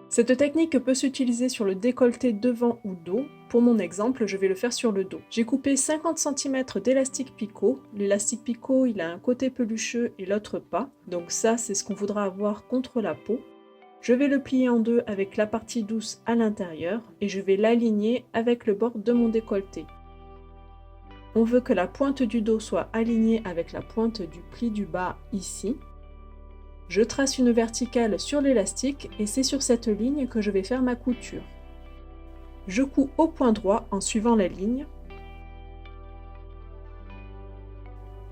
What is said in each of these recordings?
Cette technique peut s'utiliser sur le décolleté devant ou dos. Pour mon exemple, je vais le faire sur le dos. J'ai coupé 50 cm d'élastique picot. L'élastique picot, il a un côté pelucheux et l'autre pas. Donc ça, c'est ce qu'on voudra avoir contre la peau. Je vais le plier en deux avec la partie douce à l'intérieur et je vais l'aligner avec le bord de mon décolleté. On veut que la pointe du dos soit alignée avec la pointe du pli du bas ici. Je trace une verticale sur l'élastique et c'est sur cette ligne que je vais faire ma couture. Je couds au point droit en suivant la ligne.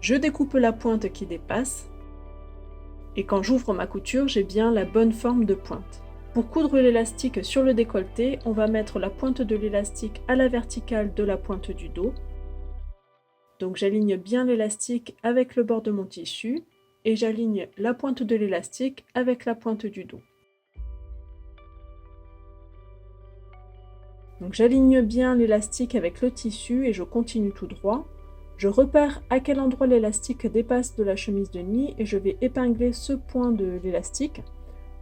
Je découpe la pointe qui dépasse. Et quand j'ouvre ma couture, j'ai bien la bonne forme de pointe. Pour coudre l'élastique sur le décolleté, on va mettre la pointe de l'élastique à la verticale de la pointe du dos. Donc j'aligne bien l'élastique avec le bord de mon tissu. Et j'aligne la pointe de l'élastique avec la pointe du dos. Donc j'aligne bien l'élastique avec le tissu et je continue tout droit. Je repère à quel endroit l'élastique dépasse de la chemise de nuit et je vais épingler ce point de l'élastique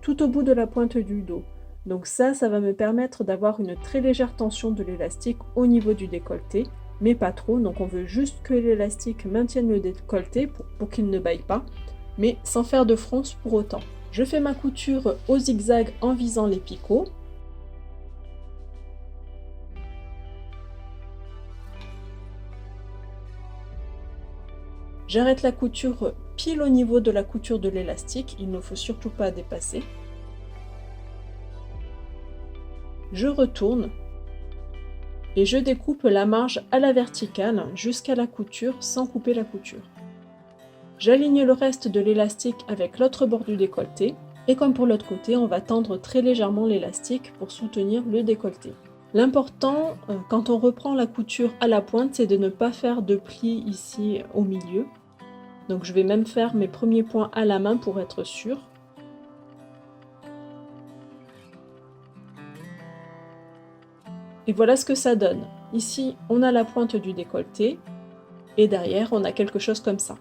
tout au bout de la pointe du dos. Donc ça va me permettre d'avoir une très légère tension de l'élastique au niveau du décolleté, mais pas trop. Donc on veut juste que l'élastique maintienne le décolleté pour qu'il ne baille pas, mais sans faire de fronce pour autant. Je fais ma couture au zigzag en visant les picots. J'arrête la couture pile au niveau de la couture de l'élastique, il ne faut surtout pas dépasser. Je retourne et je découpe la marge à la verticale jusqu'à la couture sans couper la couture. J'aligne le reste de l'élastique avec l'autre bord du décolleté et comme pour l'autre côté, on va tendre très légèrement l'élastique pour soutenir le décolleté. L'important, quand on reprend la couture à la pointe, c'est de ne pas faire de plis ici au milieu. Donc je vais même faire mes premiers points à la main pour être sûre. Et voilà ce que ça donne. Ici, on a la pointe du décolleté et derrière, on a quelque chose comme ça.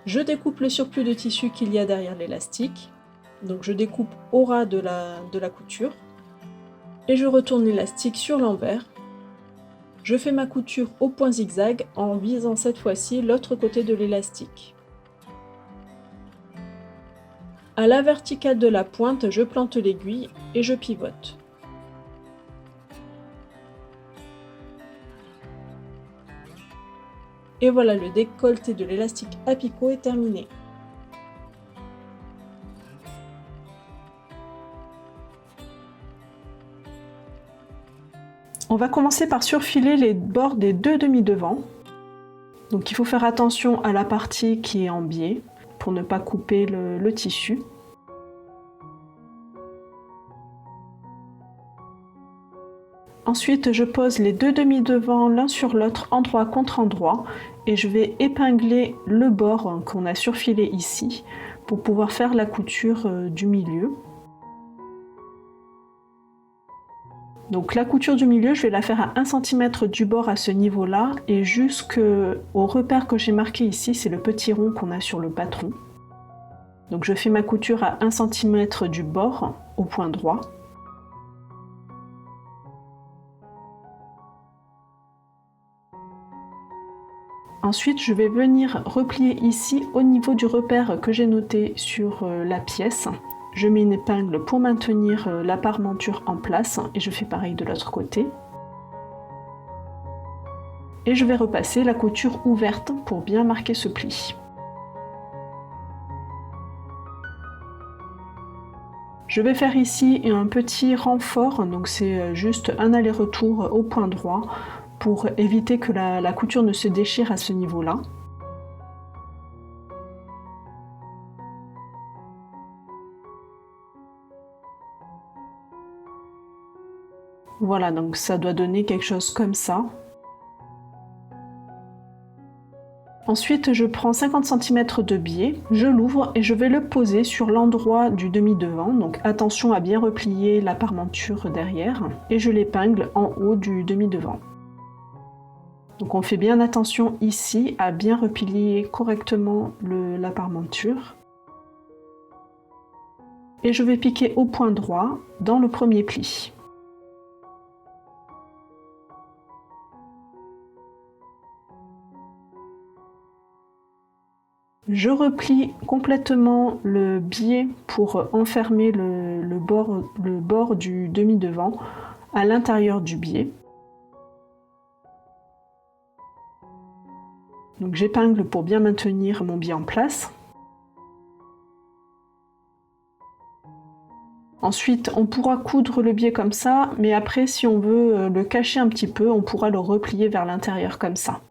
Je découpe le surplus de tissu qu'il y a derrière l'élastique. Donc je découpe au ras de la couture et je retourne l'élastique sur l'envers. Je fais ma couture au point zigzag en visant cette fois-ci l'autre côté de l'élastique. À la verticale de la pointe, je plante l'aiguille et je pivote. Et voilà, le décolleté de l'élastique à picot est terminé. On va commencer par surfiler les bords des deux demi-devants. Donc il faut faire attention à la partie qui est en biais pour ne pas couper le tissu. Ensuite, je pose les deux demi-devants l'un sur l'autre, endroit contre endroit, et je vais épingler le bord qu'on a surfilé ici pour pouvoir faire la couture du milieu. Donc la couture du milieu, je vais la faire à 1 cm du bord à ce niveau-là et jusqu'au repère que j'ai marqué ici, c'est le petit rond qu'on a sur le patron. Donc je fais ma couture à 1 cm du bord au point droit. Ensuite, je vais venir replier ici au niveau du repère que j'ai noté sur la pièce. Je mets une épingle pour maintenir la parmenture en place et je fais pareil de l'autre côté. Et je vais repasser la couture ouverte pour bien marquer ce pli. Je vais faire ici un petit renfort, donc c'est juste un aller-retour au point droit pour éviter que la couture ne se déchire à ce niveau-là. Voilà, donc ça doit donner quelque chose comme ça. Ensuite, je prends 50 cm de biais, je l'ouvre et je vais le poser sur l'endroit du demi-devant. Donc attention à bien replier la parmenture derrière et je l'épingle en haut du demi-devant. Donc on fait bien attention ici à bien replier correctement la parmenture. Et je vais piquer au point droit dans le premier pli. Je replie complètement le biais pour enfermer le bord du demi-devant à l'intérieur du biais. Donc j'épingle pour bien maintenir mon biais en place. Ensuite, on pourra coudre le biais comme ça, mais après, si on veut le cacher un petit peu, on pourra le replier vers l'intérieur comme ça.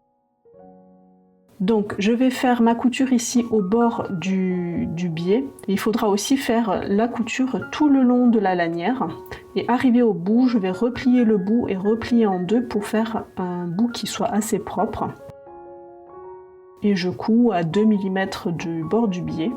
Donc, je vais faire ma couture ici au bord du biais. Il faudra aussi faire la couture tout le long de la lanière. Et arrivé au bout, je vais replier le bout et replier en deux pour faire un bout qui soit assez propre. Et je couds à 2 mm du bord du biais.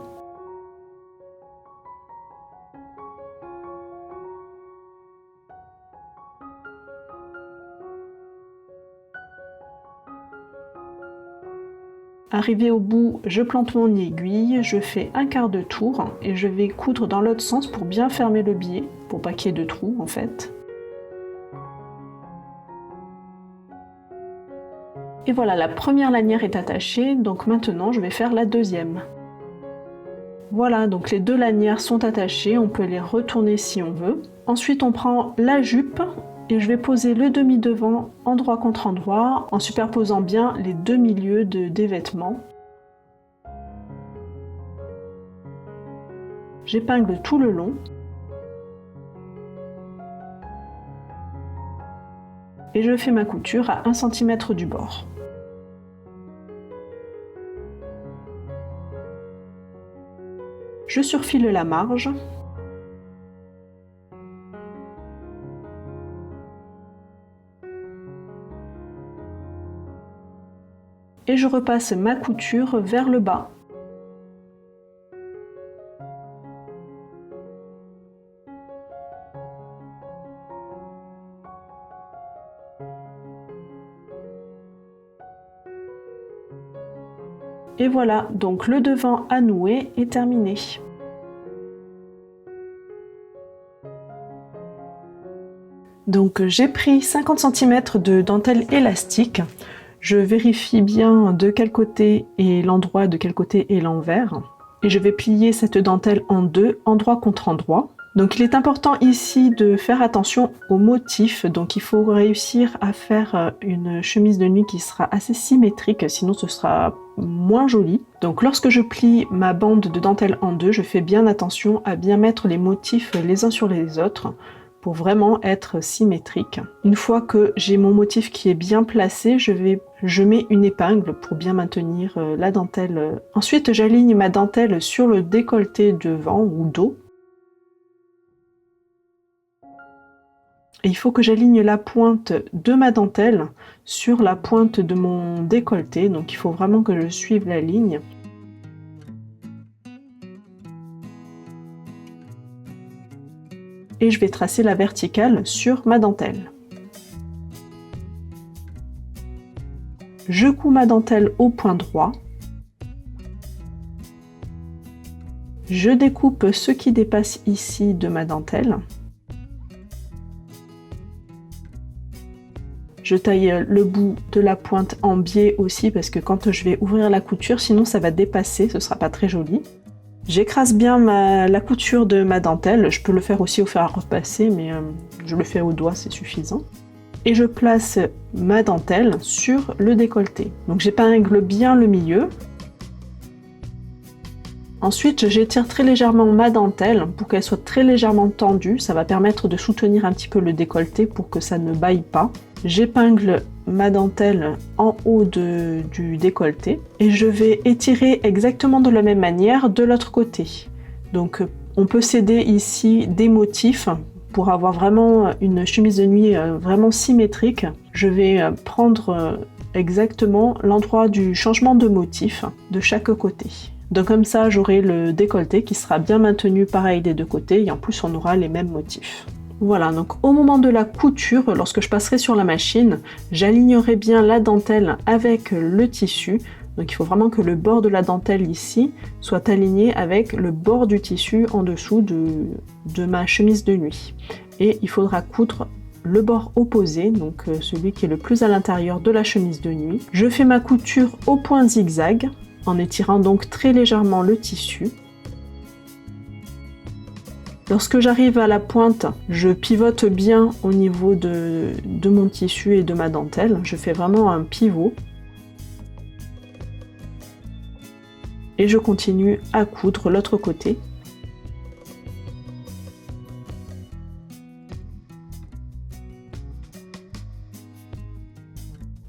Arrivé au bout, je plante mon aiguille, je fais un quart de tour et je vais coudre dans l'autre sens pour bien fermer le biais, pour pas qu'il y ait de trous en fait. Et voilà, la première lanière est attachée, donc maintenant je vais faire la deuxième. Voilà, donc les deux lanières sont attachées, on peut les retourner si on veut. Ensuite on prend la jupe. Et je vais poser le demi-devant endroit contre endroit en superposant bien les deux milieux des vêtements. J'épingle tout le long. Et je fais ma couture à 1 cm du bord. Je surfile la marge. Et je repasse ma couture vers le bas. Et voilà, donc le devant à nouer est terminé. Donc j'ai pris 50 cm de dentelle élastique. Je vérifie bien de quel côté est l'endroit, de quel côté est l'envers. Et je vais plier cette dentelle en deux, endroit contre endroit. Donc il est important ici de faire attention au motif. Donc il faut réussir à faire une chemise de nuit qui sera assez symétrique, sinon ce sera moins joli. Donc lorsque je plie ma bande de dentelle en deux, je fais bien attention à bien mettre les motifs les uns sur les autres, pour vraiment être symétrique. Une fois que j'ai mon motif qui est bien placé, je mets une épingle pour bien maintenir la dentelle. Ensuite, j'aligne ma dentelle sur le décolleté devant ou dos. Et il faut que j'aligne la pointe de ma dentelle sur la pointe de mon décolleté, donc il faut vraiment que je suive la ligne. Et je vais tracer la verticale sur ma dentelle. Je couds ma dentelle au point droit. Je découpe ce qui dépasse ici de ma dentelle. Je taille le bout de la pointe en biais aussi parce que quand je vais ouvrir la couture, sinon ça va dépasser, ce sera pas très joli. J'écrase bien la couture de ma dentelle, je peux le faire aussi au fer à repasser, mais je le fais au doigt, c'est suffisant. Et je place ma dentelle sur le décolleté. Donc j'épingle bien le milieu. Ensuite, j'étire très légèrement ma dentelle pour qu'elle soit très légèrement tendue. Ça va permettre de soutenir un petit peu le décolleté pour que ça ne bâille pas. J'épingle ma dentelle en haut du décolleté et je vais étirer exactement de la même manière de l'autre côté. Donc on peut céder ici des motifs pour avoir vraiment une chemise de nuit vraiment symétrique. Je vais prendre exactement l'endroit du changement de motif de chaque côté. Donc comme ça, j'aurai le décolleté qui sera bien maintenu pareil des deux côtés et en plus on aura les mêmes motifs. Voilà, donc au moment de la couture, lorsque je passerai sur la machine, j'alignerai bien la dentelle avec le tissu. Donc il faut vraiment que le bord de la dentelle ici soit aligné avec le bord du tissu en dessous de ma chemise de nuit. Et il faudra coudre le bord opposé, donc celui qui est le plus à l'intérieur de la chemise de nuit. Je fais ma couture au point zigzag, en étirant donc très légèrement le tissu. Lorsque j'arrive à la pointe, je pivote bien au niveau de mon tissu et de ma dentelle. Je fais vraiment un pivot. Et je continue à coudre l'autre côté.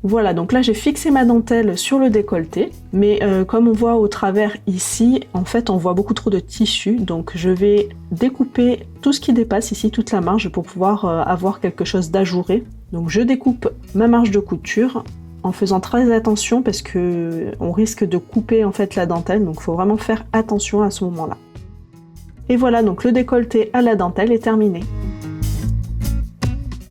Voilà, donc là j'ai fixé ma dentelle sur le décolleté, mais comme on voit au travers ici, en fait on voit beaucoup trop de tissu, donc je vais découper tout ce qui dépasse ici, toute la marge, pour pouvoir avoir quelque chose d'ajouré. Donc je découpe ma marge de couture en faisant très attention parce que on risque de couper en fait la dentelle, donc il faut vraiment faire attention à ce moment-là. Et voilà, donc le décolleté à la dentelle est terminé.